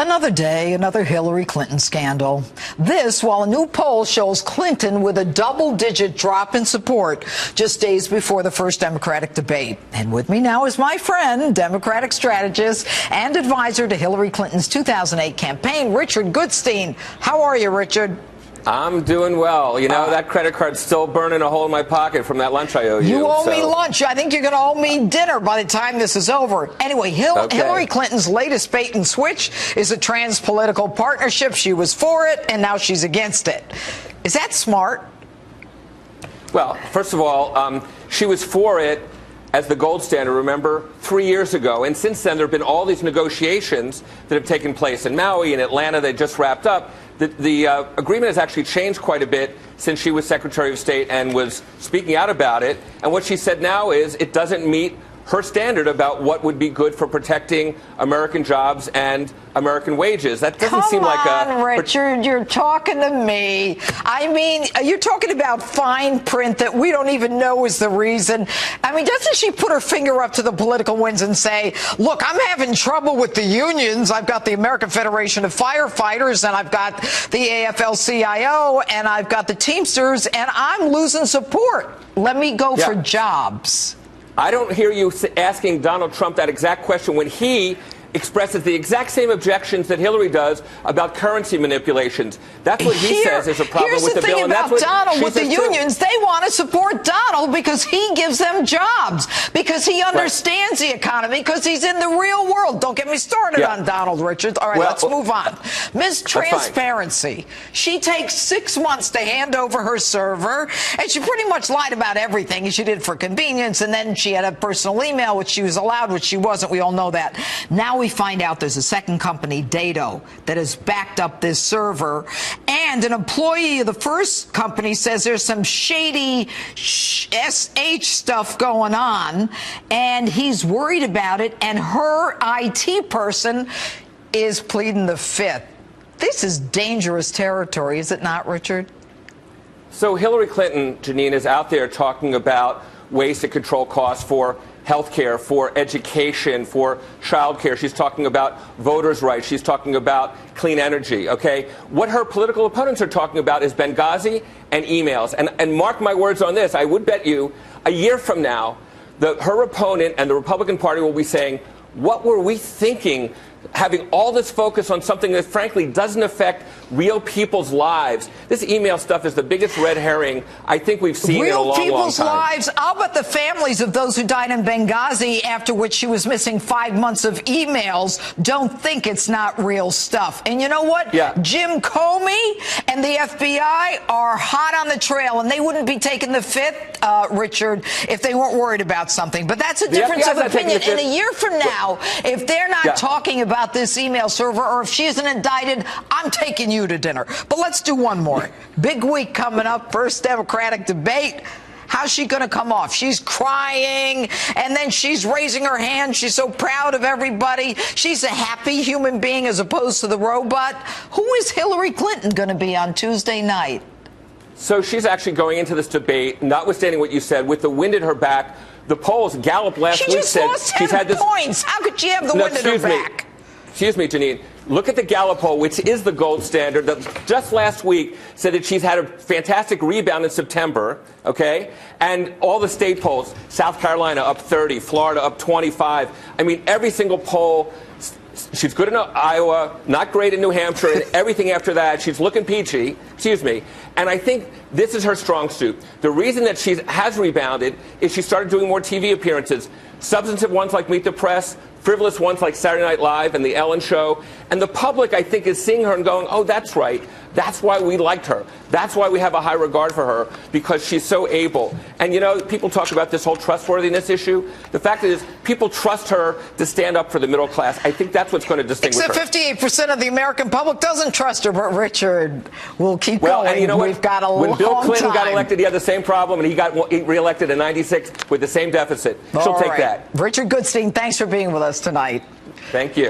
Another day, another Hillary Clinton scandal. This while a new poll shows Clinton with a double-digit drop in support just days before the first Democratic debate. And with me now is my friend, Democratic strategist and advisor to Hillary Clinton's 2008 campaign, Richard Goodstein. How are you, Richard? I'm doing well. You know, that credit card's still burning a hole in my pocket from that lunch I owe you. You owe me lunch. I think you're going to owe me dinner by the time this is over. Anyway, Hillary Clinton's latest bait and switch is a trans-political partnership. She was for it, and now she's against it. Is that smart? Well, first of all, she was for it as the gold standard, remember, 3 years ago. And since then, there have been all these negotiations that have taken place in Maui and Atlanta. They just wrapped up. The agreement has actually changed quite a bit since she was Secretary of State and was speaking out about it. And what she said now is it doesn't meet her standard about what would be good for protecting American jobs and American wages. That doesn't seem like a... Come on, Richard, you're talking to me. I mean, you're talking about fine print that we don't even know is the reason. I mean, doesn't she put her finger up to the political winds and say, look, I'm having trouble with the unions. I've got the American Federation of Firefighters, and I've got the AFL-CIO, and I've got the Teamsters, and I'm losing support. Let me go for jobs. I don't hear you asking Donald Trump that exact question when he expresses the exact same objections that Hillary does about currency manipulations. That's what he says is a problem with the bill. And that's what Donald with the unions. They want to support Donald because he gives them jobs, because he understands the economy, because he's in the real world. Don't get me started on Donald, Richard. All right, let's move on. Ms. Transparency. She takes 6 months to hand over her server, and she pretty much lied about everything. She did it for convenience, and then she had a personal email, which she was allowed, which she wasn't. We all know that. Now we find out there's a second company, Dato, that has backed up this server, and an employee of the first company says there's some shady SH stuff going on, and he's worried about it, and her IT person is pleading the fifth. This is dangerous territory, is it not, Richard? So Hillary Clinton, Janine, is out there talking about ways to control costs for health care, for education, for child care. She's talking about voters' rights. She's talking about clean energy, okay? What her political opponents are talking about is Benghazi and emails. And mark my words on this, I would bet you a year from now, her opponent and the Republican Party will be saying, what were we thinking, having all this focus on something that frankly doesn't affect real people's lives? This email stuff is the biggest red herring I think we've seen in a long, long time. Real people's lives? I'll bet the families of those who died in Benghazi, after which she was missing 5 months of emails, don't think it's not real stuff. And you know what? Jim Comey and the FBI are hot on the trail, and they wouldn't be taking the fifth, Richard, if they weren't worried about something. But that's a difference of opinion. And a year from now, if they're not talking about this email server, or if she isn't indicted, I'm taking you to dinner. But let's do one more. Big week coming up, first Democratic debate. How's she going to come off? She's crying, and then she's raising her hand. She's so proud of everybody. She's a happy human being as opposed to the robot. Who is Hillary Clinton going to be on Tuesday night? So she's actually going into this debate, notwithstanding what you said, with the wind at her back. The polls, Gallup last week said she's had this. Points. How could she have the wind at her back? Excuse me, Janine. Look at the Gallup poll, which is the gold standard, that just last week said that she's had a fantastic rebound in September, okay? And all the state polls, South Carolina up 30, Florida up 25. I mean, every single poll, she's good in Iowa, not great in New Hampshire, and everything after that, she's looking peachy, excuse me. And I think this is her strong suit. The reason that she has rebounded is she started doing more TV appearances, substantive ones like Meet the Press, frivolous ones like Saturday Night Live and The Ellen Show. And the public, I think, is seeing her and going, oh, that's right. That's why we liked her. That's why we have a high regard for her, because she's so able. And, you know, people talk about this whole trustworthiness issue. The fact is, people trust her to stand up for the middle class. I think that's what's going to distinguish her. Except 58% of the American public doesn't trust her. But, Richard, we'll keep going. And you know We've got a long time. When Bill Clinton got elected, he had the same problem, and he got reelected in 96 with the same deficit. She'll take that. Richard Goodstein, thanks for being with us tonight. Thank you.